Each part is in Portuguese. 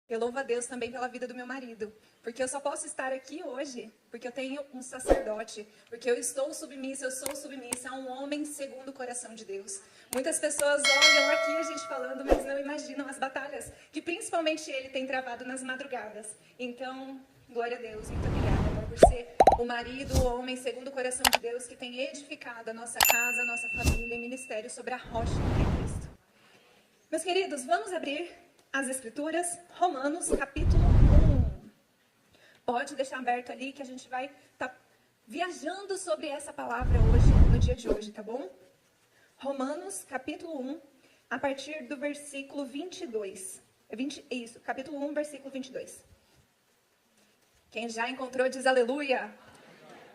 Eu louvo a Deus também pela vida do meu marido, porque eu só posso estar aqui hoje porque eu tenho um sacerdote, porque eu estou submissa, eu sou submissa a um homem segundo o coração de Deus. Muitas pessoas olham aqui a gente falando, mas não imaginam as batalhas que principalmente ele tem travado nas madrugadas. Então, glória a Deus, muito obrigada, amor, por ser o marido, o homem segundo o coração de Deus que tem edificado a nossa casa, a nossa família e ministério sobre a rocha que é Cristo. Meus queridos, vamos abrir as Escrituras, Romanos, capítulo 1. Pode deixar aberto ali que a gente vai estar viajando sobre essa palavra hoje, no dia de hoje, tá bom? Romanos, capítulo 1, a partir do versículo 22. Capítulo 1, versículo 22. Quem já encontrou diz aleluia.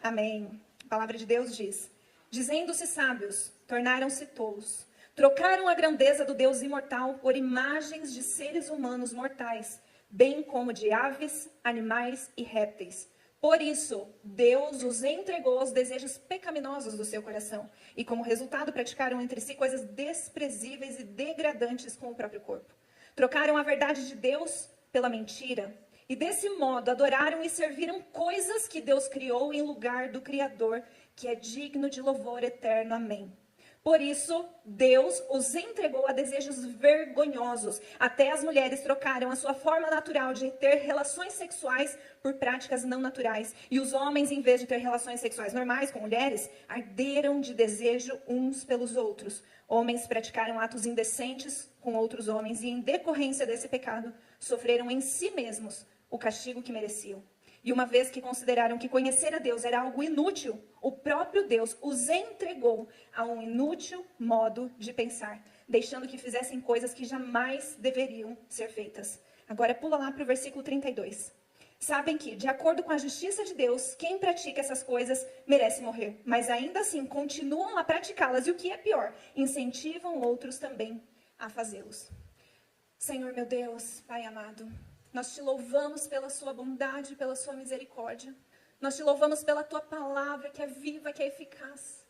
Amém. A palavra de Deus diz: dizendo-se sábios, tornaram-se tolos. Trocaram a grandeza do Deus imortal por imagens de seres humanos mortais, bem como de aves, animais e répteis. Por isso, Deus os entregou aos desejos pecaminosos do seu coração, e como resultado praticaram entre si coisas desprezíveis e degradantes com o próprio corpo. Trocaram a verdade de Deus pela mentira, e desse modo adoraram e serviram coisas que Deus criou em lugar do Criador, que é digno de louvor eterno. Amém. Por isso, Deus os entregou a desejos vergonhosos. Até as mulheres trocaram a sua forma natural de ter relações sexuais por práticas não naturais. E os homens, em vez de ter relações sexuais normais com mulheres, arderam de desejo uns pelos outros. Homens praticaram atos indecentes com outros homens e, em decorrência desse pecado, sofreram em si mesmos o castigo que mereciam. E uma vez que consideraram que conhecer a Deus era algo inútil, o próprio Deus os entregou a um inútil modo de pensar, deixando que fizessem coisas que jamais deveriam ser feitas. Agora pula lá para o versículo 32. Sabem que, de acordo com a justiça de Deus, quem pratica essas coisas merece morrer, mas ainda assim continuam a praticá-las e, o que é pior, incentivam outros também a fazê-los. Senhor meu Deus, Pai amado, nós te louvamos pela sua bondade, pela sua misericórdia. Nós te louvamos pela tua palavra, que é viva, que é eficaz,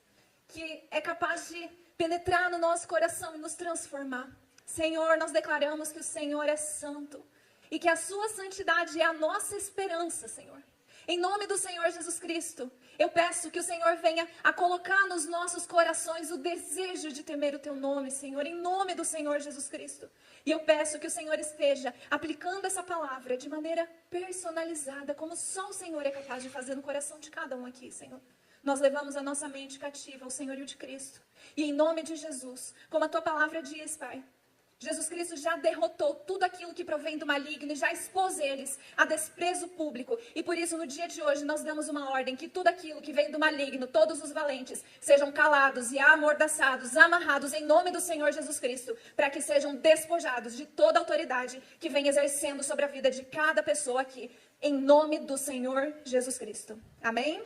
que é capaz de penetrar no nosso coração e nos transformar. Senhor, nós declaramos que o Senhor é santo e que a sua santidade é a nossa esperança, Senhor. Em nome do Senhor Jesus Cristo, eu peço que o Senhor venha a colocar nos nossos corações o desejo de temer o teu nome, Senhor, em nome do Senhor Jesus Cristo. E eu peço que o Senhor esteja aplicando essa palavra de maneira personalizada, como só o Senhor é capaz de fazer no coração de cada um aqui, Senhor. Nós levamos a nossa mente cativa ao senhorio de Cristo. E em nome de Jesus, como a tua palavra diz, Pai, Jesus Cristo já derrotou tudo aquilo que provém do maligno e já expôs eles a desprezo público. E por isso, no dia de hoje, nós damos uma ordem que tudo aquilo que vem do maligno, todos os valentes, sejam calados e amordaçados, amarrados em nome do Senhor Jesus Cristo, para que sejam despojados de toda autoridade que vem exercendo sobre a vida de cada pessoa aqui, em nome do Senhor Jesus Cristo. Amém?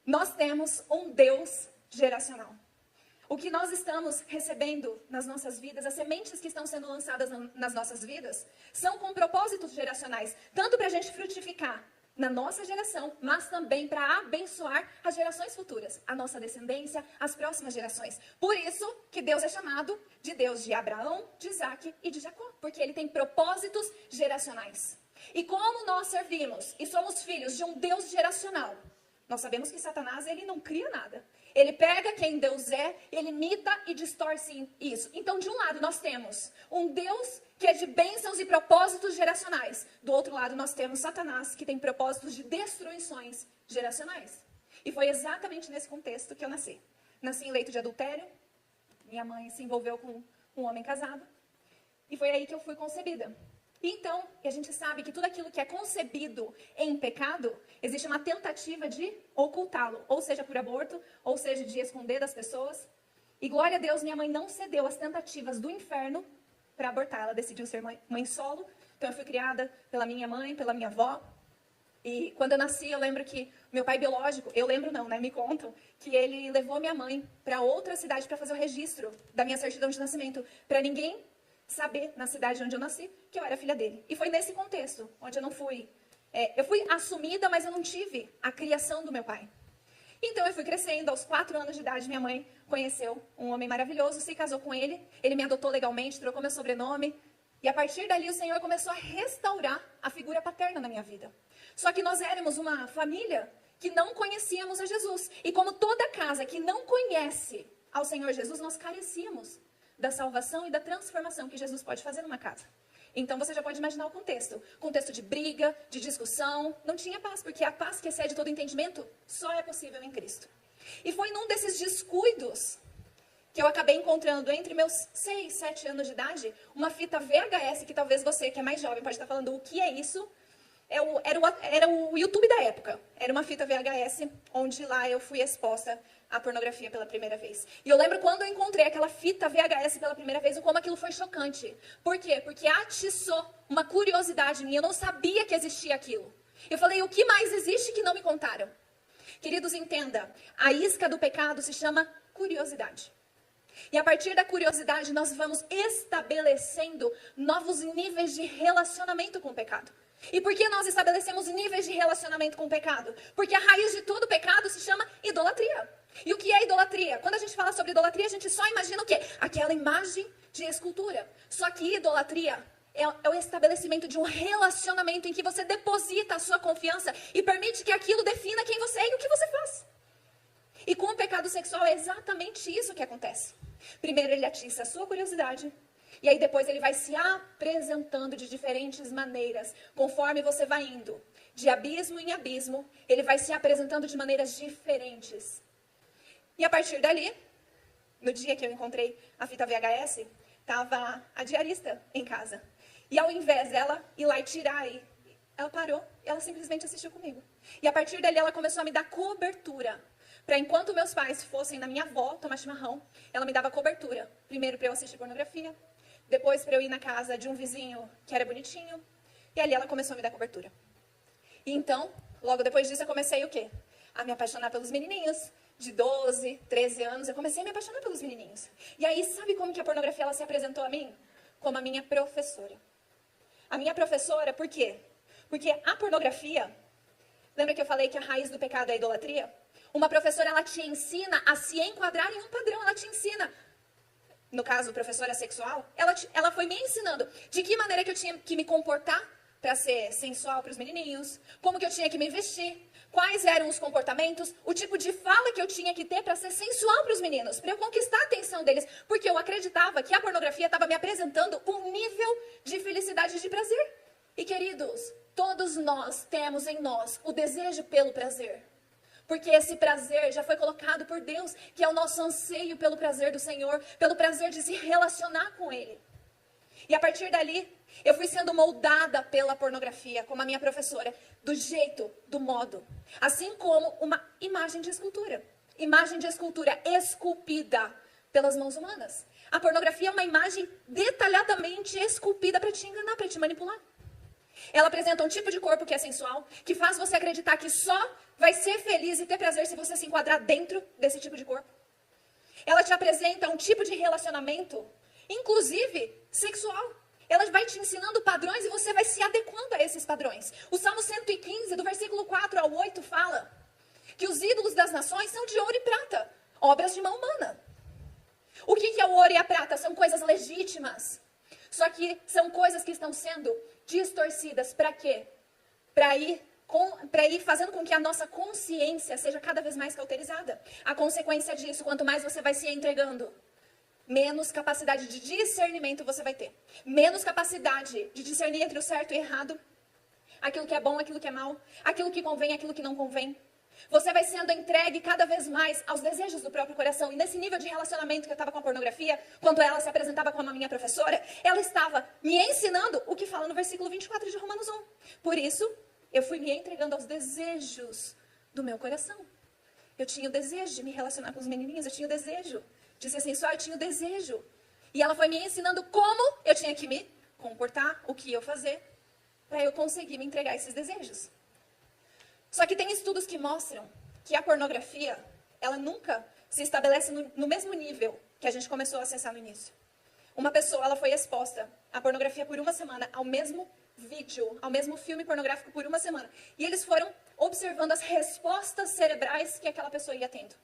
Nós temos um Deus geracional. O que nós estamos recebendo nas nossas vidas, as sementes que estão sendo lançadas nas nossas vidas, são com propósitos geracionais, tanto para a gente frutificar na nossa geração, mas também para abençoar as gerações futuras, a nossa descendência, as próximas gerações. Por isso que Deus é chamado de Deus de Abraão, de Isaac e de Jacó, porque ele tem propósitos geracionais. E como nós servimos e somos filhos de um Deus geracional, nós sabemos que Satanás, ele não cria nada. Ele pega quem Deus é, ele imita e distorce isso. Então, de um lado, nós temos um Deus que é de bênçãos e propósitos geracionais. Do outro lado, nós temos Satanás, que tem propósitos de destruições geracionais. E foi exatamente nesse contexto que eu nasci. Nasci em leito de adultério. Minha mãe se envolveu com um homem casado. E foi aí que eu fui concebida. Então, a gente sabe que tudo aquilo que é concebido em pecado, existe uma tentativa de ocultá-lo, ou seja, por aborto, ou seja, de esconder das pessoas. E glória a Deus, minha mãe não cedeu às tentativas do inferno para abortar. Ela decidiu ser mãe solo. Então, eu fui criada pela minha mãe, pela minha avó. E quando eu nasci, eu lembro que meu pai biológico, eu lembro não, né, me contam, que ele levou minha mãe para outra cidade para fazer o registro da minha certidão de nascimento, para ninguém saber na cidade onde eu nasci que eu era filha dele. E foi nesse contexto onde eu não fui... eu fui assumida, mas eu não tive a criação do meu pai. Então eu fui crescendo, aos 4 anos de idade minha mãe conheceu um homem maravilhoso, se casou com ele, ele me adotou legalmente, trocou meu sobrenome, E a partir dali o Senhor começou a restaurar a figura paterna na minha vida. Só que nós éramos uma família que não conhecíamos a Jesus. E como toda casa que não conhece ao Senhor Jesus, nós carecíamos da salvação e da transformação que Jesus pode fazer numa casa. Então você já pode imaginar o contexto. Contexto de briga, de discussão. Não tinha paz, porque a paz que excede todo entendimento só é possível em Cristo. E foi num desses descuidos que eu acabei encontrando entre meus 6, 7 anos de idade, uma fita VHS, que talvez você que é mais jovem pode estar falando, o que é isso? Era o YouTube da época. Era uma fita VHS, onde lá eu fui exposta à pornografia pela primeira vez. E eu lembro quando eu encontrei aquela fita VHS pela primeira vez, como aquilo foi chocante. Por quê? Porque atiçou uma curiosidade minha. Eu não sabia que existia aquilo. Eu falei, o que mais existe que não me contaram? Queridos, entenda, a isca do pecado se chama curiosidade. E a partir da curiosidade, nós vamos estabelecendo novos níveis de relacionamento com o pecado. E por que nós estabelecemos níveis de relacionamento com o pecado? Porque a raiz de todo pecado se chama idolatria. E o que é idolatria? Quando a gente fala sobre idolatria, a gente só imagina o quê? Aquela imagem de escultura. Só que idolatria é o estabelecimento de um relacionamento em que você deposita a sua confiança e permite que aquilo defina quem você é e o que você faz. E com o pecado sexual é exatamente isso que acontece. Primeiro ele atiça a sua curiosidade, e aí depois ele vai se apresentando de diferentes maneiras, conforme você vai indo. De abismo em abismo, ele vai se apresentando de maneiras diferentes. E a partir dali, no dia que eu encontrei a fita VHS, estava a diarista em casa. E ao invés dela ir lá e tirar, ela parou, ela simplesmente assistiu comigo. E a partir dali ela começou a me dar cobertura. Para enquanto meus pais fossem na minha avó tomar chimarrão, ela me dava cobertura. Primeiro para eu assistir pornografia, depois para eu ir na casa de um vizinho que era bonitinho, e ali ela começou a me dar cobertura. E então, logo depois disso, eu comecei o quê? A me apaixonar pelos menininhos. De 12, 13 anos, eu comecei a me apaixonar pelos menininhos. E aí, sabe como que a pornografia ela se apresentou a mim? Como a minha professora. A minha professora, por quê? Porque a pornografia, lembra que eu falei que a raiz do pecado é a idolatria? Uma professora, ela te ensina a se enquadrar em um padrão, ela te ensina. No caso, professora sexual, ela foi me ensinando de que maneira que eu tinha que me comportar para ser sensual para os menininhos, como que eu tinha que me vestir, quais eram os comportamentos, o tipo de fala que eu tinha que ter para ser sensual para os meninos, para eu conquistar a atenção deles, porque eu acreditava que a pornografia estava me apresentando um nível de felicidade e de prazer. E queridos, todos nós temos em nós o desejo pelo prazer. Porque esse prazer já foi colocado por Deus, que é o nosso anseio pelo prazer do Senhor, pelo prazer de se relacionar com Ele. E a partir dali, eu fui sendo moldada pela pornografia, como a minha professora, do jeito, do modo. Assim como uma imagem de escultura. Imagem de escultura esculpida pelas mãos humanas. A pornografia é uma imagem detalhadamente esculpida para te enganar, para te manipular. Ela apresenta um tipo de corpo que é sensual, que faz você acreditar que só vai ser feliz e ter prazer se você se enquadrar dentro desse tipo de corpo. Ela te apresenta um tipo de relacionamento, inclusive sexual. Ela vai te ensinando padrões e você vai se adequando a esses padrões. O Salmo 115, do versículo 4 ao 8, fala que os ídolos das nações são de ouro e prata, obras de mão humana. O que é o ouro e a prata? São coisas legítimas. Só que são coisas que estão sendo distorcidas. Para quê? Para ir fazendo com que a nossa consciência seja cada vez mais cauterizada. A consequência disso, quanto mais você vai se entregando, menos capacidade de discernimento você vai ter. Menos capacidade de discernir entre o certo e o errado. Aquilo que é bom, aquilo que é mal. Aquilo que convém, aquilo que não convém. Você vai sendo entregue cada vez mais aos desejos do próprio coração. E nesse nível de relacionamento que eu estava com a pornografia, quando ela se apresentava como a minha professora, ela estava me ensinando o que fala no versículo 24 de Romanos 1. Por isso, eu fui me entregando aos desejos do meu coração. Eu tinha o desejo de me relacionar com os menininhos, eu tinha o desejo de ser sensual, eu tinha o desejo. E ela foi me ensinando como eu tinha que me comportar, o que eu fazer, para eu conseguir me entregar a esses desejos. Só que tem estudos que mostram que a pornografia, ela nunca se estabelece no mesmo nível que a gente começou a acessar no início. Uma pessoa, ela foi exposta à pornografia por uma semana, ao mesmo vídeo, ao mesmo filme pornográfico por uma semana. E eles foram observando as respostas cerebrais que aquela pessoa ia tendo.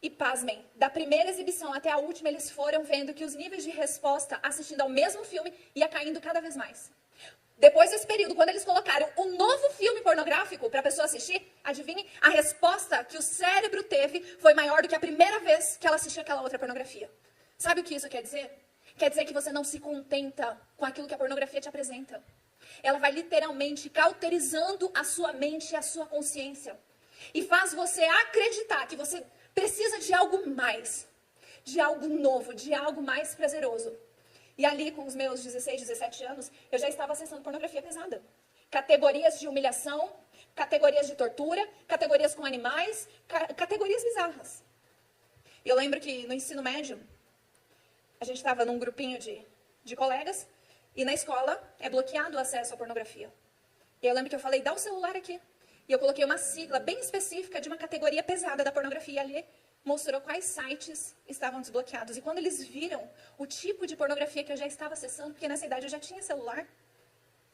E pasmem, da primeira exibição até a última, eles foram vendo que os níveis de resposta assistindo ao mesmo filme ia caindo cada vez mais. Depois desse período, quando eles colocaram um novo filme pornográfico para a pessoa assistir, adivinhem, a resposta que o cérebro teve foi maior do que a primeira vez que ela assistiu aquela outra pornografia. Sabe o que isso quer dizer? Quer dizer que você não se contenta com aquilo que a pornografia te apresenta. Ela vai literalmente cauterizando a sua mente e a sua consciência. E faz você acreditar que você precisa de algo mais, de algo novo, de algo mais prazeroso. E ali, com os meus 16, 17 anos, eu já estava acessando pornografia pesada. Categorias de humilhação, categorias de tortura, categorias com animais, categorias bizarras. E eu lembro que no ensino médio, a gente estava num grupinho de colegas, e na escola é bloqueado o acesso à pornografia. E eu lembro que eu falei, dá o celular aqui. E eu coloquei uma sigla bem específica de uma categoria pesada da pornografia, e ali mostrou quais sites estavam desbloqueados. E quando eles viram o tipo de pornografia que eu já estava acessando, porque nessa idade eu já tinha celular,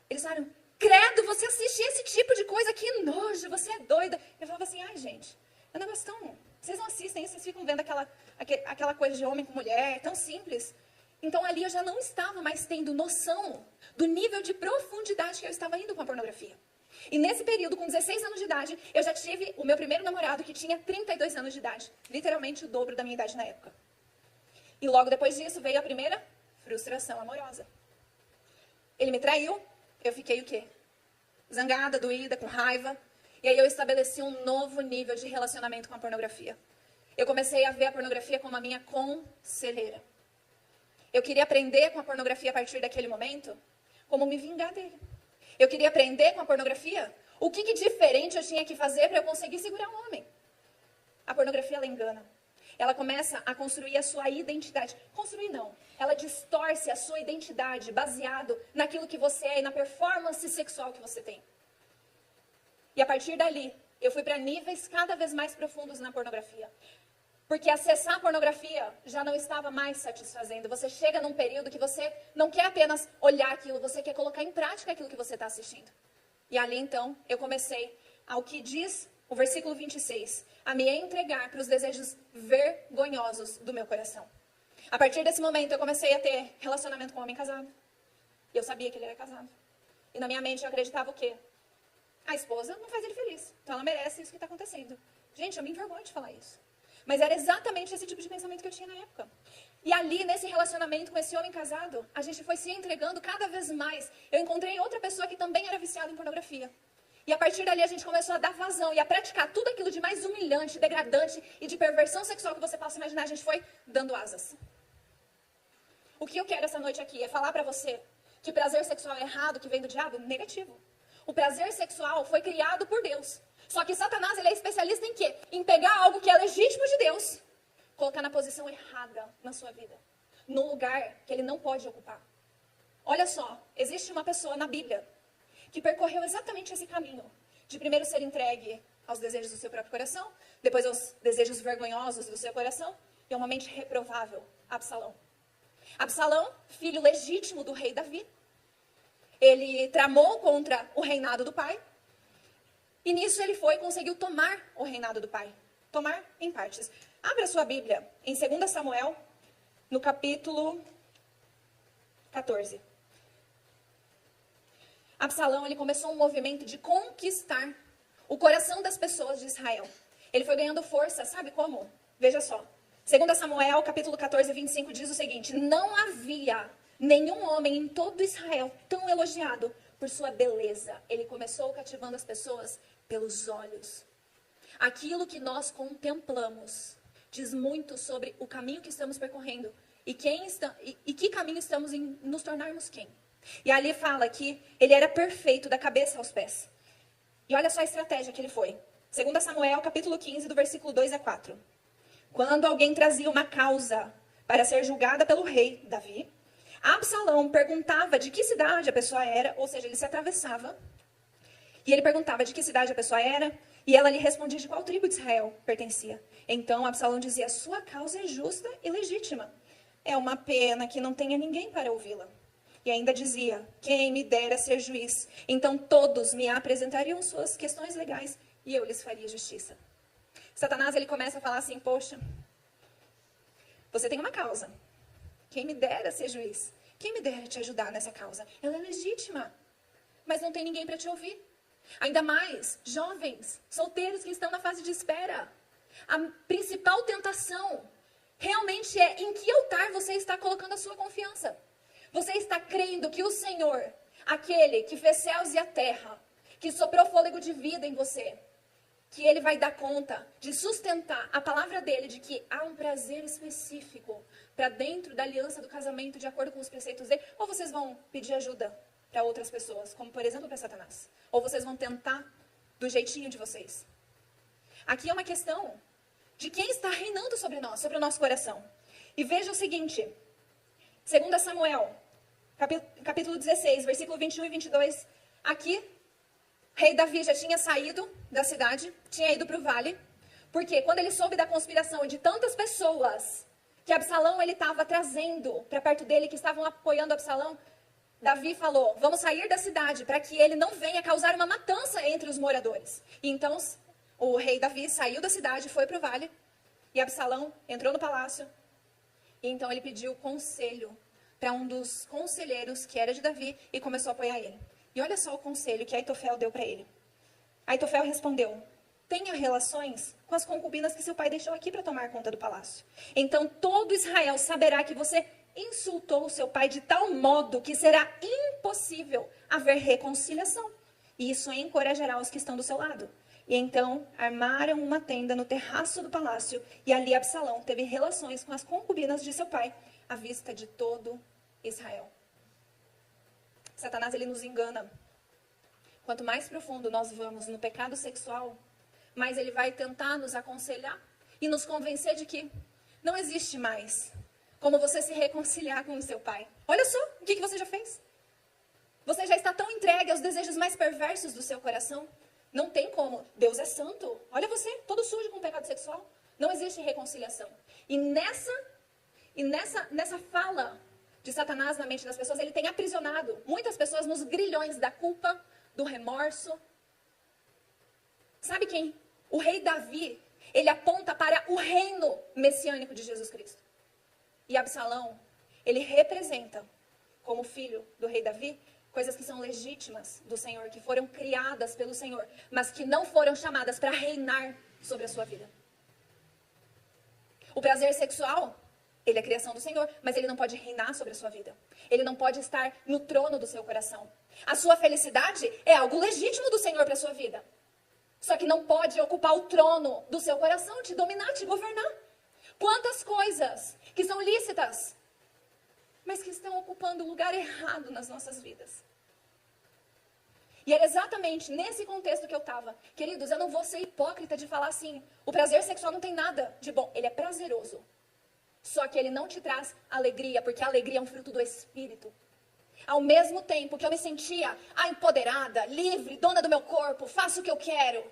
eles falaram, credo, você assiste esse tipo de coisa, que nojo, você é doida. Eu falava assim, ai gente, é um negócio tão... Vocês não assistem, vocês ficam vendo aquela coisa de homem com mulher, tão simples. Então ali eu já não estava mais tendo noção do nível de profundidade que eu estava indo com a pornografia. E nesse período, com 16 anos de idade, eu já tive o meu primeiro namorado que tinha 32 anos de idade. Literalmente o dobro da minha idade na época. E logo depois disso veio a primeira frustração amorosa. Ele me traiu, eu fiquei o quê? Zangada, doída, com raiva. E aí eu estabeleci um novo nível de relacionamento com a pornografia. Eu comecei a ver a pornografia como a minha conselheira. Eu queria aprender com a pornografia a partir daquele momento como me vingar dele. Eu queria aprender com a pornografia o que de diferente eu tinha que fazer para eu conseguir segurar um homem. A pornografia, ela engana. Ela começa a construir a sua identidade. Construir não. Ela distorce a sua identidade baseado naquilo que você é e na performance sexual que você tem. E a partir dali, eu fui para níveis cada vez mais profundos na pornografia. Porque acessar a pornografia já não estava mais satisfazendo. Você chega num período que você não quer apenas olhar aquilo, você quer colocar em prática aquilo que você está assistindo. E ali, então, eu comecei ao que diz o versículo 26, a me entregar para os desejos vergonhosos do meu coração. A partir desse momento, eu comecei a ter relacionamento com um homem casado. E eu sabia que ele era casado. E na minha mente, eu acreditava o quê? A esposa não faz ele feliz. Então, ela merece isso que está acontecendo. Gente, eu me envergonho de falar isso. Mas era exatamente esse tipo de pensamento que eu tinha na época. E ali, nesse relacionamento com esse homem casado, a gente foi se entregando cada vez mais. Eu encontrei outra pessoa que também era viciada em pornografia. E a partir dali, a gente começou a dar vazão e a praticar tudo aquilo de mais humilhante, degradante e de perversão sexual que você possa imaginar. A gente foi dando asas. O que eu quero essa noite aqui é falar pra você que prazer sexual é errado, que vem do diabo, negativo. O prazer sexual foi criado por Deus. Só que Satanás, ele é especialista em quê? Em pegar algo que é legítimo de Deus, colocar na posição errada na sua vida. Num lugar que ele não pode ocupar. Olha só, existe uma pessoa na Bíblia que percorreu exatamente esse caminho. De primeiro ser entregue aos desejos do seu próprio coração, depois aos desejos vergonhosos do seu coração, e uma mente reprovável, Absalão. Absalão, filho legítimo do rei Davi. Ele tramou contra o reinado do pai. E nisso ele foi e conseguiu tomar o reinado do pai. Tomar em partes. Abra sua Bíblia em 2 Samuel, no capítulo 14. Absalão, ele começou um movimento de conquistar o coração das pessoas de Israel. Ele foi ganhando força, sabe como? Veja só. 2 Samuel, capítulo 14, 25, diz o seguinte: não havia nenhum homem em todo Israel tão elogiado por sua beleza. Ele começou cativando as pessoas pelos olhos. Aquilo que nós contemplamos diz muito sobre o caminho que estamos percorrendo e que caminho estamos em nos tornarmos quem. E ali fala que ele era perfeito da cabeça aos pés. E olha só a estratégia que ele foi. 2 Samuel, capítulo 15, do versículo 2 a 4. Quando alguém trazia uma causa para ser julgada pelo rei Davi, Absalão perguntava de que cidade a pessoa era, ou seja, ele se atravessava. E ele perguntava de que cidade a pessoa era, e ela lhe respondia de qual tribo de Israel pertencia. Então Absalão dizia: sua causa é justa e legítima. É uma pena que não tenha ninguém para ouvi-la. E ainda dizia: quem me dera ser juiz, então todos me apresentariam suas questões legais e eu lhes faria justiça. Satanás, ele começa a falar assim, poxa, você tem uma causa. Quem me dera ser juiz? Quem me dera te ajudar nessa causa? Ela é legítima, mas não tem ninguém para te ouvir. Ainda mais, jovens, solteiros que estão na fase de espera. A principal tentação realmente é em que altar você está colocando a sua confiança. Você está crendo que o Senhor, aquele que fez céus e a terra, que soprou fôlego de vida em você, que Ele vai dar conta de sustentar a palavra dele, de que há um prazer específico para dentro da aliança do casamento, de acordo com os preceitos dele, ou vocês vão pedir ajuda para outras pessoas, como por exemplo para Satanás, ou vocês vão tentar do jeitinho de vocês. Aqui é uma questão de quem está reinando sobre nós, sobre o nosso coração. E veja o seguinte, 2 Samuel, capítulo 16, versículo 21 e 22, aqui, rei Davi já tinha saído da cidade, tinha ido para o vale, porque quando ele soube da conspiração de tantas pessoas que Absalão ele estava trazendo para perto dele, que estavam apoiando Absalão, Davi falou, vamos sair da cidade para que ele não venha causar uma matança entre os moradores. E então o rei Davi saiu da cidade, foi para o vale, e Absalão entrou no palácio, e então ele pediu conselho para um dos conselheiros que era de Davi e começou a apoiar ele. E olha só o conselho que Aitofel deu para ele. Aitofel respondeu, tenha relações com as concubinas que seu pai deixou aqui para tomar conta do palácio. Então todo Israel saberá que você insultou seu pai de tal modo que será impossível haver reconciliação. E isso encorajará os que estão do seu lado. E então armaram uma tenda no terraço do palácio, e ali Absalão teve relações com as concubinas de seu pai, à vista de todo Israel. Satanás, ele nos engana. Quanto mais profundo nós vamos no pecado sexual, mais ele vai tentar nos aconselhar e nos convencer de que não existe mais como você se reconciliar com o seu pai. Olha só, o que você já fez? Você já está tão entregue aos desejos mais perversos do seu coração. Não tem como. Deus é santo. Olha você, todo sujo com pecado sexual. Não existe reconciliação. E nessa fala de Satanás na mente das pessoas, ele tem aprisionado muitas pessoas nos grilhões da culpa, do remorso. Sabe quem? O rei Davi, ele aponta para o reino messiânico de Jesus Cristo. E Absalão, ele representa, como filho do rei Davi, coisas que são legítimas do Senhor, que foram criadas pelo Senhor, mas que não foram chamadas para reinar sobre a sua vida. O prazer sexual, ele é criação do Senhor, mas ele não pode reinar sobre a sua vida. Ele não pode estar no trono do seu coração. A sua felicidade é algo legítimo do Senhor para a sua vida. Só que não pode ocupar o trono do seu coração, te dominar, te governar. Quantas coisas que são lícitas, mas que estão ocupando o lugar errado nas nossas vidas. E era exatamente nesse contexto que eu estava. Queridos, eu não vou ser hipócrita de falar assim, o prazer sexual não tem nada de bom. Ele é prazeroso. Só que ele não te traz alegria, porque a alegria é um fruto do Espírito. Ao mesmo tempo que eu me sentia empoderada, livre, dona do meu corpo, faço o que eu quero,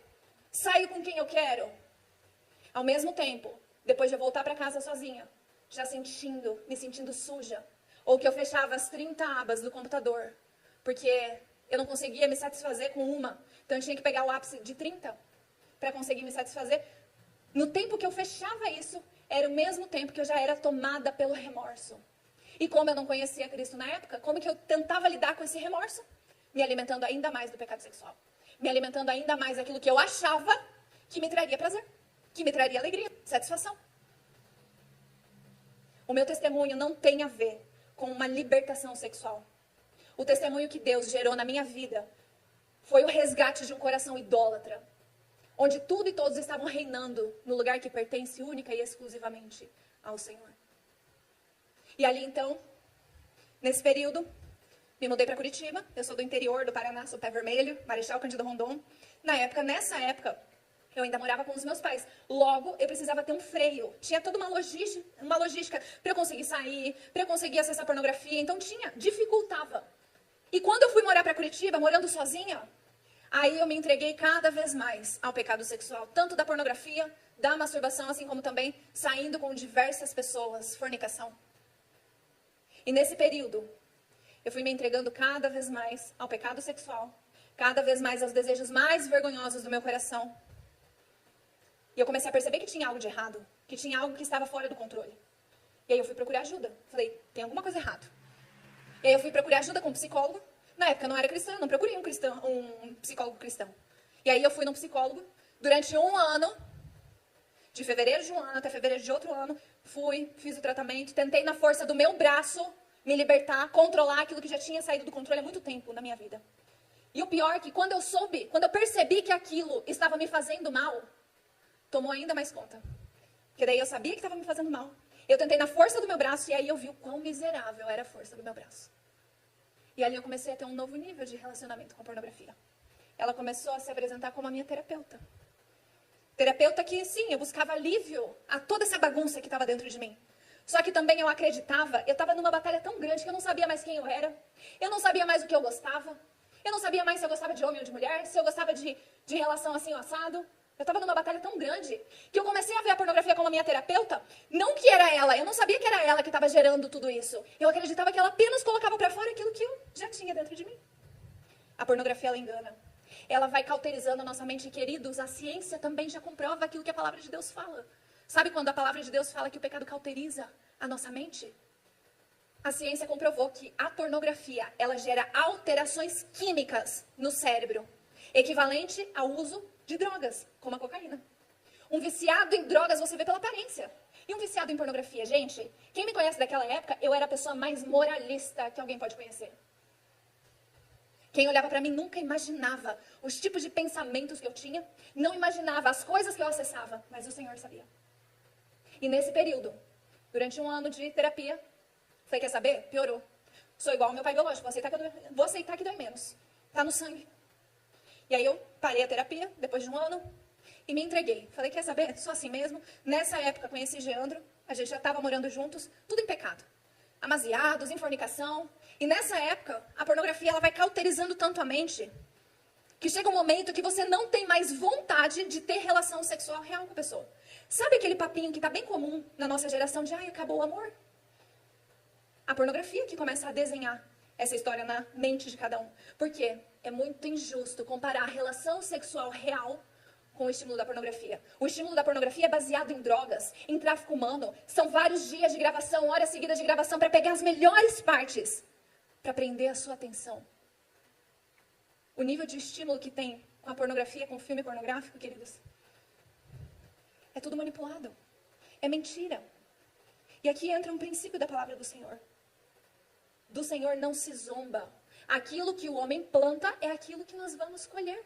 saio com quem eu quero. Ao mesmo tempo, depois de eu voltar para casa sozinha, já me sentindo suja, ou que eu fechava as 30 abas do computador, porque eu não conseguia me satisfazer com uma, então eu tinha que pegar o ápice de 30 para conseguir me satisfazer. No tempo que eu fechava isso, era o mesmo tempo que eu já era tomada pelo remorso. E como eu não conhecia Cristo na época, como que eu tentava lidar com esse remorso? Me alimentando ainda mais do pecado sexual. Me alimentando ainda mais daquilo que eu achava que me traria prazer, que me traria alegria, satisfação. O meu testemunho não tem a ver com uma libertação sexual. O testemunho que Deus gerou na minha vida foi o resgate de um coração idólatra, onde tudo e todos estavam reinando no lugar que pertence única e exclusivamente ao Senhor. E ali então, nesse período, me mudei para Curitiba. Eu sou do interior do Paraná, sou Pé Vermelho, Marechal Cândido Rondon. Nessa época, eu ainda morava com os meus pais. Logo, eu precisava ter um freio. Tinha toda uma logística para eu conseguir sair, para eu conseguir acessar pornografia. Então dificultava. E quando eu fui morar para Curitiba, morando sozinha, aí eu me entreguei cada vez mais ao pecado sexual. Tanto da pornografia, da masturbação, assim como também saindo com diversas pessoas, fornicação. E nesse período, eu fui me entregando cada vez mais ao pecado sexual, cada vez mais aos desejos mais vergonhosos do meu coração. E eu comecei a perceber que tinha algo de errado, que tinha algo que estava fora do controle. E aí eu fui procurar ajuda. Falei, tem alguma coisa errada. E aí eu fui procurar ajuda com um psicólogo. Na época eu não era cristã, não procurei um psicólogo cristão. E aí eu fui num psicólogo durante um ano, de fevereiro de um ano até fevereiro de outro ano, fui, fiz o tratamento, tentei na força do meu braço me libertar, controlar aquilo que já tinha saído do controle há muito tempo na minha vida. E o pior é que quando eu percebi que aquilo estava me fazendo mal, tomou ainda mais conta. Porque daí eu sabia que estava me fazendo mal. Eu tentei na força do meu braço e aí eu vi o quão miserável era a força do meu braço. E ali eu comecei a ter um novo nível de relacionamento com a pornografia. Ela começou a se apresentar como a minha terapeuta. Terapeuta que, sim, eu buscava alívio a toda essa bagunça que estava dentro de mim. Só que também eu acreditava, eu estava numa batalha tão grande que eu não sabia mais quem eu era. Eu não sabia mais o que eu gostava. Eu não sabia mais se eu gostava de homem ou de mulher, se eu gostava de relação assim ou assado. Eu estava numa batalha tão grande que eu comecei a ver a pornografia como a minha terapeuta. Não que era ela, eu não sabia que era ela que estava gerando tudo isso. Eu acreditava que ela apenas colocava para fora aquilo que eu já tinha dentro de mim. A pornografia, ela engana. Ela vai cauterizando a nossa mente. E, queridos, a ciência também já comprova aquilo que a palavra de Deus fala. Sabe quando a palavra de Deus fala que o pecado cauteriza a nossa mente? A ciência comprovou que a pornografia, ela gera alterações químicas no cérebro, equivalente ao uso de drogas, como a cocaína. Um viciado em drogas você vê pela aparência. E um viciado em pornografia, gente, quem me conhece daquela época, eu era a pessoa mais moralista que alguém pode conhecer. Quem olhava para mim nunca imaginava os tipos de pensamentos que eu tinha, não imaginava as coisas que eu acessava, mas o Senhor sabia. E nesse período, durante um ano de terapia, falei, quer saber? Piorou. Sou igual ao meu pai biológico, vou aceitar que dói menos. Tá no sangue. E aí eu parei a terapia, depois de um ano, e me entreguei. Falei, quer saber? Sou assim mesmo. Nessa época conheci Geandro, a gente já estava morando juntos, tudo em pecado. Amaziados, em fornicação. E nessa época, a pornografia ela vai cauterizando tanto a mente, que chega um momento que você não tem mais vontade de ter relação sexual real com a pessoa. Sabe aquele papinho que está bem comum na nossa geração de, ai, acabou o amor? A pornografia que começa a desenhar essa história na mente de cada um. Por quê? É muito injusto comparar a relação sexual real com o estímulo da pornografia. O estímulo da pornografia é baseado em drogas, em tráfico humano. São vários dias de gravação, horas seguidas de gravação para pegar as melhores partes, para prender a sua atenção. O nível de estímulo que tem com a pornografia, com o filme pornográfico, queridos, é tudo manipulado. É mentira. E aqui entra um princípio da palavra do Senhor. Do Senhor não se zomba. Aquilo que o homem planta é aquilo que nós vamos colher.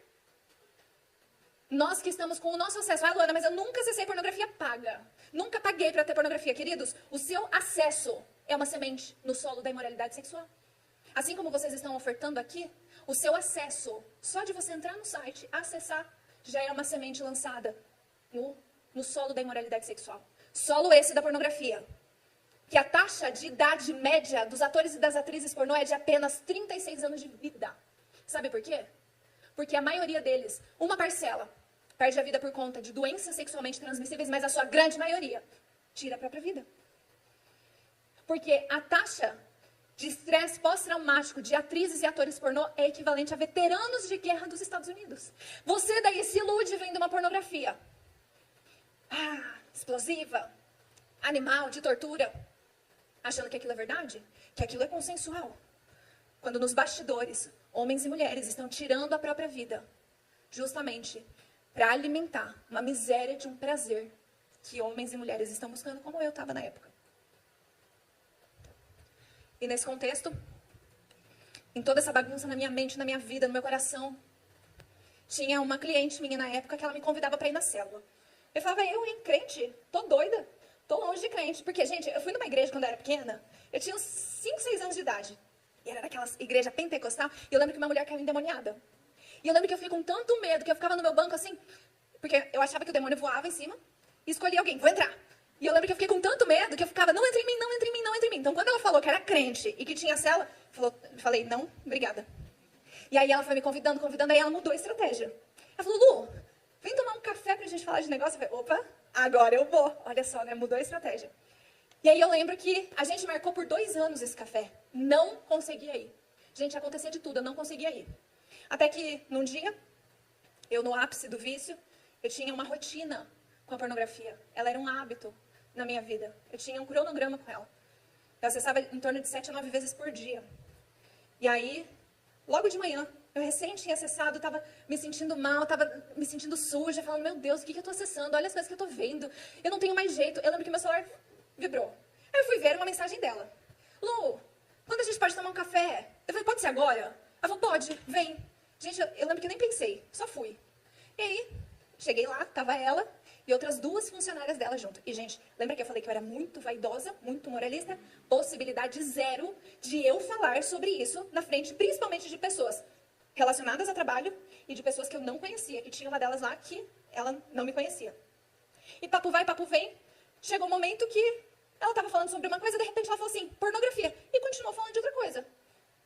Nós que estamos com o nosso acesso. Ah, Luana, mas eu nunca acessei pornografia paga. Nunca paguei para ter pornografia. Queridos, o seu acesso é uma semente no solo da imoralidade sexual. Assim como vocês estão ofertando aqui, o seu acesso, só de você entrar no site, acessar, já é uma semente lançada no solo da imoralidade sexual. Solo esse da pornografia. Que a taxa de idade média dos atores e das atrizes pornô é de apenas 36 anos de vida. Sabe por quê? Porque a maioria deles, uma parcela, perde a vida por conta de doenças sexualmente transmissíveis, mas a sua grande maioria tira a própria vida. Porque a taxa de estresse pós-traumático de atrizes e atores pornô é equivalente a veteranos de guerra dos Estados Unidos. Você daí se ilude vendo uma pornografia. Explosiva, animal, de tortura. Achando que aquilo é verdade? Que aquilo é consensual. Quando nos bastidores, homens e mulheres estão tirando a própria vida, justamente para alimentar uma miséria de um prazer que homens e mulheres estão buscando, como eu estava na época. E nesse contexto, em toda essa bagunça na minha mente, na minha vida, no meu coração, tinha uma cliente minha na época que ela me convidava para ir na célula. Eu falava, crente, tô doida. Tô longe de crente, porque, gente, eu fui numa igreja quando eu era pequena, eu tinha uns 5, 6 anos de idade. E era daquela igreja pentecostal, e eu lembro que uma mulher caiu endemoniada. E eu lembro que eu fiquei com tanto medo, que eu ficava no meu banco assim, porque eu achava que o demônio voava em cima, e escolhi alguém, vou entrar. E eu lembro que eu fiquei com tanto medo, que eu ficava, não entra em mim, não entra em mim, não entra em mim. Então, quando ela falou que era crente, e que tinha célula, falei, não, obrigada. E aí ela foi me convidando, aí ela mudou a estratégia. Ela falou, Lu, vem tomar um café pra gente falar de negócio. Eu falei, opa, agora eu vou. Olha só, né? Mudou a estratégia. E aí eu lembro que a gente marcou por 2 anos esse café. Não conseguia ir. Gente, acontecia de tudo, eu não conseguia ir. Até que, num dia, eu no ápice do vício, eu tinha uma rotina com a pornografia. Ela era um hábito na minha vida. Eu tinha um cronograma com ela. Eu acessava em torno de 7 a 9 vezes por dia. E aí, logo de manhã, eu recém tinha acessado, estava me sentindo mal, estava me sentindo suja, falando, meu Deus, o que eu estou acessando? Olha as coisas que eu estou vendo. Eu não tenho mais jeito. Eu lembro que meu celular vibrou. Aí eu fui ver uma mensagem dela. Lu, quando a gente pode tomar um café? Eu falei, pode ser agora? Ela falou, pode, vem. Gente, eu lembro que nem pensei, só fui. E aí, cheguei lá, tava ela e outras 2 funcionárias dela junto. E, gente, lembra que eu falei que eu era muito vaidosa, muito moralista? Possibilidade zero de eu falar sobre isso na frente, principalmente de pessoas relacionadas a trabalho e de pessoas que eu não conhecia, que tinha uma delas lá que ela não me conhecia. E papo vai, papo vem, chegou um momento que ela estava falando sobre uma coisa, de repente ela falou assim, pornografia, e continuou falando de outra coisa.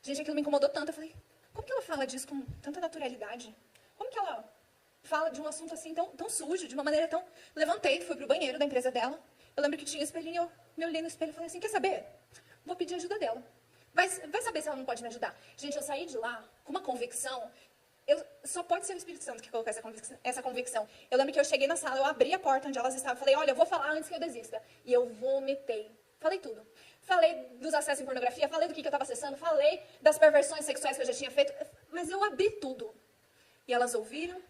Gente, aquilo me incomodou tanto, eu falei, como que ela fala disso com tanta naturalidade? Como que ela fala de um assunto assim tão sujo, de uma maneira tão... Levantei, fui pro banheiro da empresa dela, eu lembro que tinha um espelhinho, eu me olhei no espelho e falei assim, quer saber? Vou pedir ajuda dela. Vai saber se ela não pode me ajudar. Gente, eu saí de lá com uma convicção. Só pode ser o Espírito Santo que colocou essa convicção. Eu lembro que eu cheguei na sala, eu abri a porta onde elas estavam. Falei, olha, eu vou falar antes que eu desista. E eu vomitei. Falei tudo. Falei dos acessos em pornografia, falei do que eu estava acessando, falei das perversões sexuais que eu já tinha feito. Mas eu abri tudo. E elas ouviram.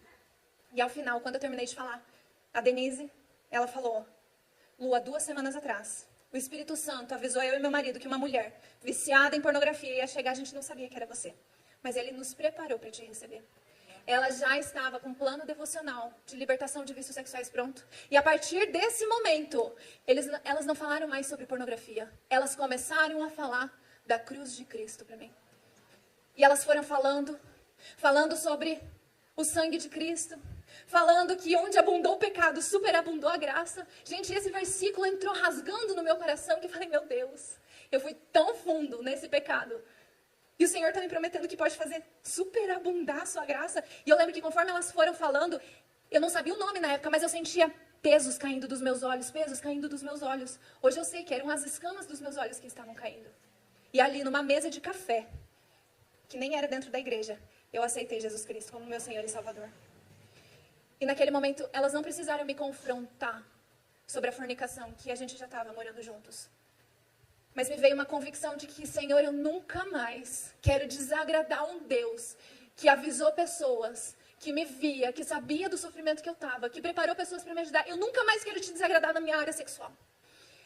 E ao final, quando eu terminei de falar, a Denise, ela falou, Lu, há 2 semanas atrás, o Espírito Santo avisou eu e meu marido que uma mulher viciada em pornografia ia chegar, a gente não sabia que era você. Mas ele nos preparou para te receber. Ela já estava com um plano devocional de libertação de vícios sexuais pronto. E a partir desse momento, elas não falaram mais sobre pornografia. Elas começaram a falar da cruz de Cristo para mim. E elas foram falando sobre o sangue de Cristo, falando que onde abundou o pecado, superabundou a graça. Gente, esse versículo entrou rasgando no meu coração, que eu falei, meu Deus, eu fui tão fundo nesse pecado. E o Senhor está me prometendo que pode fazer superabundar a sua graça. E eu lembro que conforme elas foram falando, eu não sabia o nome na época, mas eu sentia pesos caindo dos meus olhos, pesos caindo dos meus olhos. Hoje eu sei que eram as escamas dos meus olhos que estavam caindo. E ali numa mesa de café, que nem era dentro da igreja, eu aceitei Jesus Cristo como meu Senhor e Salvador. E naquele momento, elas não precisaram me confrontar sobre a fornicação, que a gente já estava morando juntos. Mas me veio uma convicção de que, Senhor, eu nunca mais quero desagradar um Deus que avisou pessoas, que me via, que sabia do sofrimento que eu estava, que preparou pessoas para me ajudar. Eu nunca mais quero te desagradar na minha área sexual.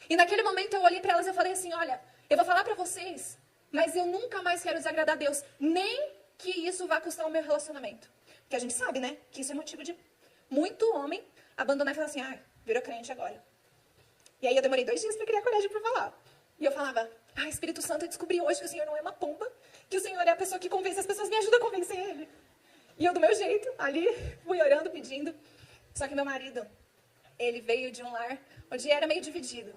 E naquele momento eu olhei para elas e eu falei assim, olha, eu vou falar para vocês, mas eu nunca mais quero desagradar a Deus, nem que isso vá custar o meu relacionamento. Porque a gente sabe, né, que isso é motivo de muito homem abandonar e falar assim, virou crente agora. E aí eu demorei 2 dias para criar coragem para falar. E eu falava, Espírito Santo, eu descobri hoje que o Senhor não é uma pomba, que o Senhor é a pessoa que convence as pessoas, me ajuda a convencer Ele. E eu, do meu jeito, ali, fui orando, pedindo. Só que meu marido, ele veio de um lar onde era meio dividido.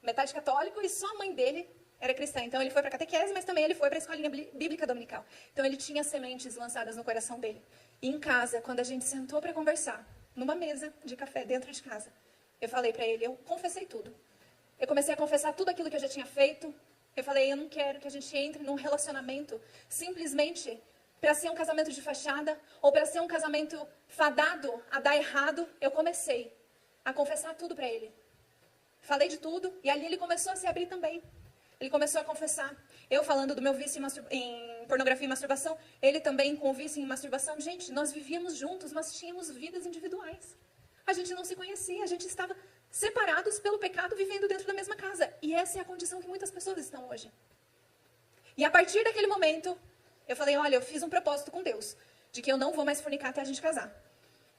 Metade católico e só a mãe dele era cristã. Então ele foi para a catequese, mas também ele foi para a escolinha bíblica dominical. Então ele tinha sementes lançadas no coração dele. E em casa, quando a gente sentou para conversar, numa mesa de café dentro de casa, eu falei para ele, eu confessei tudo. Eu comecei a confessar tudo aquilo que eu já tinha feito. Eu falei, eu não quero que a gente entre num relacionamento simplesmente para ser um casamento de fachada ou para ser um casamento fadado a dar errado. Eu comecei a confessar tudo para ele. Falei de tudo e ali ele começou a se abrir também. Ele começou a confessar. Eu falando do meu vício em pornografia e masturbação, ele também com o vício em masturbação. Gente, nós vivíamos juntos, mas tínhamos vidas individuais. A gente não se conhecia, a gente estava separados pelo pecado, vivendo dentro da mesma casa. E essa é a condição que muitas pessoas estão hoje. E a partir daquele momento, eu falei, olha, eu fiz um propósito com Deus, de que eu não vou mais fornicar até a gente casar.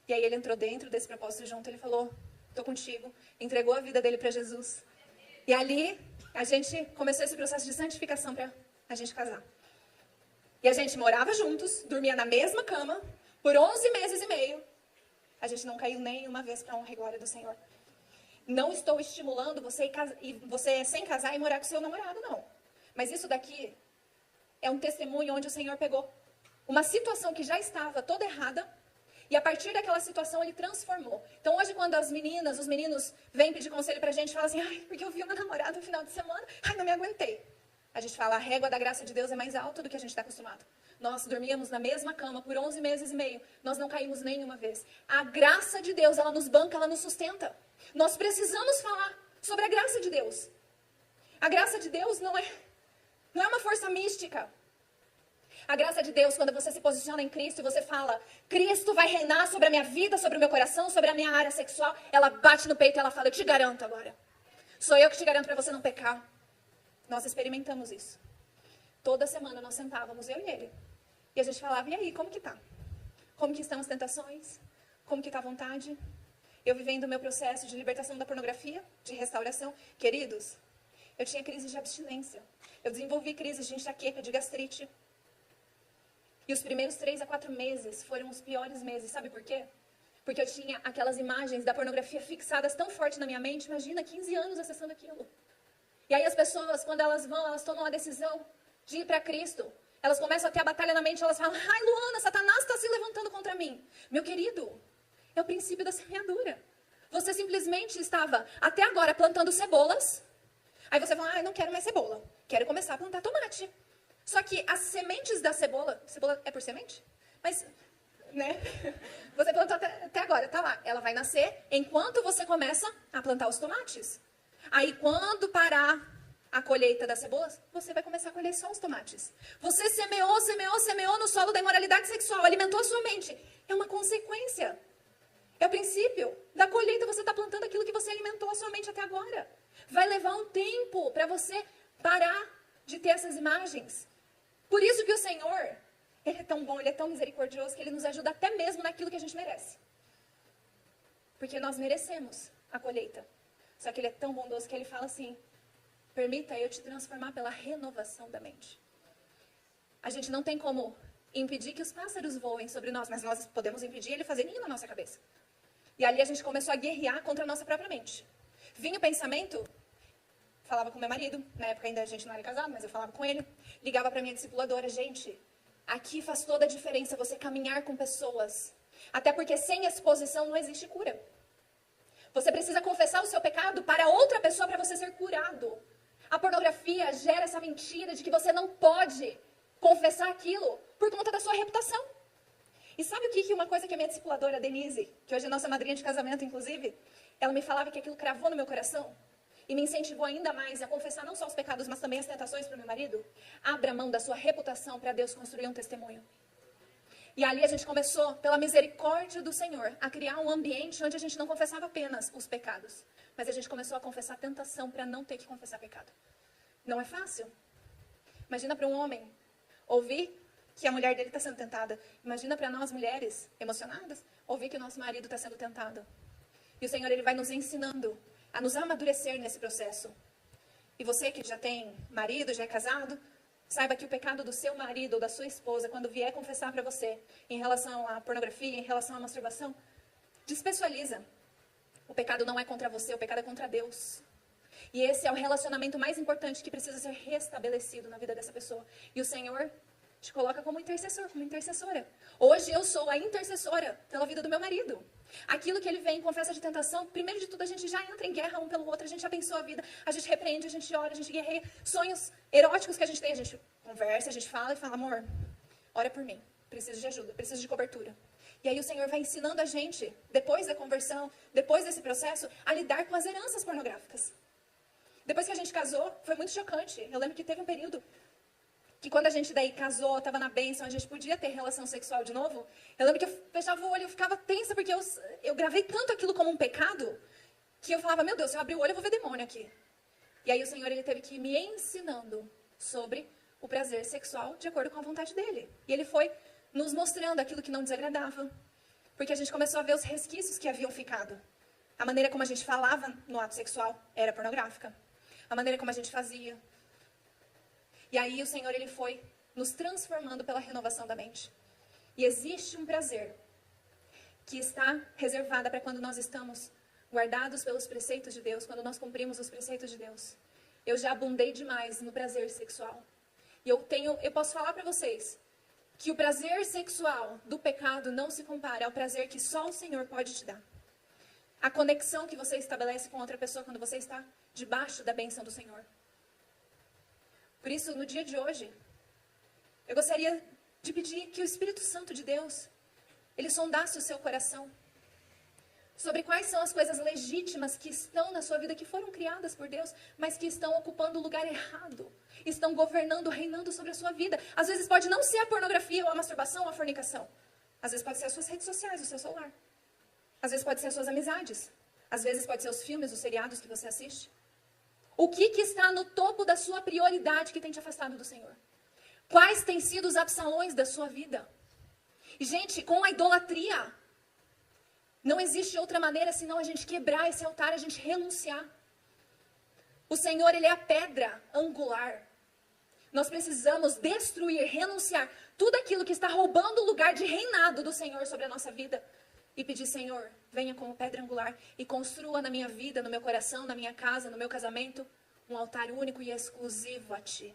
E aí ele entrou dentro desse propósito junto, ele falou, estou contigo, entregou a vida dele para Jesus. E ali, a gente começou esse processo de santificação para a gente casar. E a gente morava juntos, dormia na mesma cama, por 11 meses e meio. A gente não caiu nem uma vez para a honra e glória do Senhor. Não estou estimulando você sem casar e morar com seu namorado, não. Mas isso daqui é um testemunho onde o Senhor pegou uma situação que já estava toda errada e a partir daquela situação ele transformou. Então hoje quando as meninas, os meninos vêm pedir conselho pra gente, falam assim, porque eu vi o meu namorado no final de semana, não me aguentei. A gente fala, a régua da graça de Deus é mais alta do que a gente está acostumado. Nós dormíamos na mesma cama por 11 meses e meio. Nós não caímos nenhuma vez. A graça de Deus, ela nos banca, ela nos sustenta. Nós precisamos falar sobre a graça de Deus. A graça de Deus não é uma força mística. A graça de Deus, quando você se posiciona em Cristo e você fala, Cristo vai reinar sobre a minha vida, sobre o meu coração, sobre a minha área sexual, ela bate no peito e ela fala, eu te garanto agora. Sou eu que te garanto para você não pecar. Nós experimentamos isso. Toda semana nós sentávamos, eu e ele. E a gente falava, e aí, como que tá? Como que estão as tentações? Como que tá a vontade? Eu vivendo o meu processo de libertação da pornografia, de restauração. Queridos, eu tinha crise de abstinência. Eu desenvolvi crises de enxaqueca, de gastrite. E os primeiros 3 a 4 meses foram os piores meses. Sabe por quê? Porque eu tinha aquelas imagens da pornografia fixadas tão forte na minha mente. Imagina, 15 anos acessando aquilo. E aí as pessoas, quando elas tomam a decisão de ir para Cristo, elas começam a ter a batalha na mente, elas falam, ai Luana, Satanás está se levantando contra mim. Meu querido, é o princípio da semeadura. Você simplesmente estava, até agora, plantando cebolas. Aí você fala, ai, não quero mais cebola. Quero começar a plantar tomate. Só que as sementes da cebola é por semente? Mas, né? Você plantou até agora, tá lá. Ela vai nascer enquanto você começa a plantar os tomates. Aí, quando parar a colheita das cebolas, você vai começar a colher só os tomates. Você semeou no solo da imoralidade sexual, alimentou a sua mente. É uma consequência. É o princípio da colheita. Você está plantando aquilo que você alimentou a sua mente até agora. Vai levar um tempo para você parar de ter essas imagens. Por isso que o Senhor, Ele é tão bom, Ele é tão misericordioso, que Ele nos ajuda até mesmo naquilo que a gente merece. Porque nós merecemos a colheita. Só que Ele é tão bondoso que Ele fala assim, permita eu te transformar pela renovação da mente. A gente não tem como impedir que os pássaros voem sobre nós, mas nós podemos impedir Ele fazer ninho na nossa cabeça. E ali a gente começou a guerrear contra a nossa própria mente. Vinha o pensamento, falava com meu marido, na época ainda a gente não era casado, mas eu falava com ele, ligava para minha discipuladora, gente, aqui faz toda a diferença você caminhar com pessoas, até porque sem exposição não existe cura. Você precisa confessar o seu pecado para outra pessoa para você ser curado. A pornografia gera essa mentira de que você não pode confessar aquilo por conta da sua reputação. E sabe o que uma coisa que a minha discipuladora, Denise, que hoje é nossa madrinha de casamento, inclusive, ela me falava que aquilo cravou no meu coração e me incentivou ainda mais a confessar não só os pecados, mas também as tentações para o meu marido. Abra mão da sua reputação para Deus construir um testemunho. E ali a gente começou, pela misericórdia do Senhor, a criar um ambiente onde a gente não confessava apenas os pecados, mas a gente começou a confessar a tentação para não ter que confessar pecado. Não é fácil. Imagina para um homem ouvir que a mulher dele está sendo tentada. Imagina para nós mulheres emocionadas ouvir que o nosso marido está sendo tentado. E o Senhor, Ele vai nos ensinando a nos amadurecer nesse processo. E você que já tem marido, já é casado, saiba que o pecado do seu marido ou da sua esposa, quando vier confessar para você em relação à pornografia, em relação à masturbação, despessoaliza. O pecado não é contra você, o pecado é contra Deus. E esse é o relacionamento mais importante que precisa ser restabelecido na vida dessa pessoa. E o Senhor te coloca como intercessor, como intercessora. Hoje eu sou a intercessora pela vida do meu marido. Aquilo que ele vem, confessa de tentação, primeiro de tudo a gente já entra em guerra um pelo outro, a gente abençoa a vida, a gente repreende, a gente ora, a gente guerreia. Sonhos eróticos que a gente tem, a gente conversa, a gente fala e fala, amor, ora por mim, preciso de ajuda, preciso de cobertura. E aí o Senhor vai ensinando a gente, depois da conversão, depois desse processo, a lidar com as heranças pornográficas. Depois que a gente casou, foi muito chocante. Eu lembro que teve um período que quando a gente daí casou, estava na bênção, a gente podia ter relação sexual de novo. Eu lembro que eu fechava o olho, eu ficava tensa, porque eu gravei tanto aquilo como um pecado, que eu falava, meu Deus, se eu abrir o olho, eu vou ver demônio aqui. E aí o Senhor, Ele teve que ir me ensinando sobre o prazer sexual de acordo com a vontade dEle. E Ele foi nos mostrando aquilo que não desagradava. Porque a gente começou a ver os resquícios que haviam ficado. A maneira como a gente falava no ato sexual era pornográfica. A maneira como a gente fazia. E aí o Senhor, Ele foi nos transformando pela renovação da mente. E existe um prazer que está reservado para quando nós estamos guardados pelos preceitos de Deus, quando nós cumprimos os preceitos de Deus. Eu já abundei demais no prazer sexual. E eu posso falar para vocês que o prazer sexual do pecado não se compara ao prazer que só o Senhor pode te dar. A conexão que você estabelece com outra pessoa quando você está debaixo da bênção do Senhor. Por isso, no dia de hoje, eu gostaria de pedir que o Espírito Santo de Deus, ele sondasse o seu coração sobre quais são as coisas legítimas que estão na sua vida, que foram criadas por Deus, mas que estão ocupando o lugar errado, estão governando, reinando sobre a sua vida. Às vezes pode não ser a pornografia, ou a masturbação, ou a fornicação. Às vezes pode ser as suas redes sociais, o seu celular. Às vezes pode ser as suas amizades. Às vezes pode ser os filmes, os seriados que você assiste. O que está no topo da sua prioridade que tem te afastado do Senhor? Quais têm sido os absalões da sua vida? E, gente, com a idolatria, não existe outra maneira senão a gente quebrar esse altar, a gente renunciar. O Senhor, ele é a pedra angular. Nós precisamos destruir, renunciar tudo aquilo que está roubando o lugar de reinado do Senhor sobre a nossa vida. E pedir, Senhor, venha como pedra angular e construa na minha vida, no meu coração, na minha casa, no meu casamento, um altar único e exclusivo a Ti.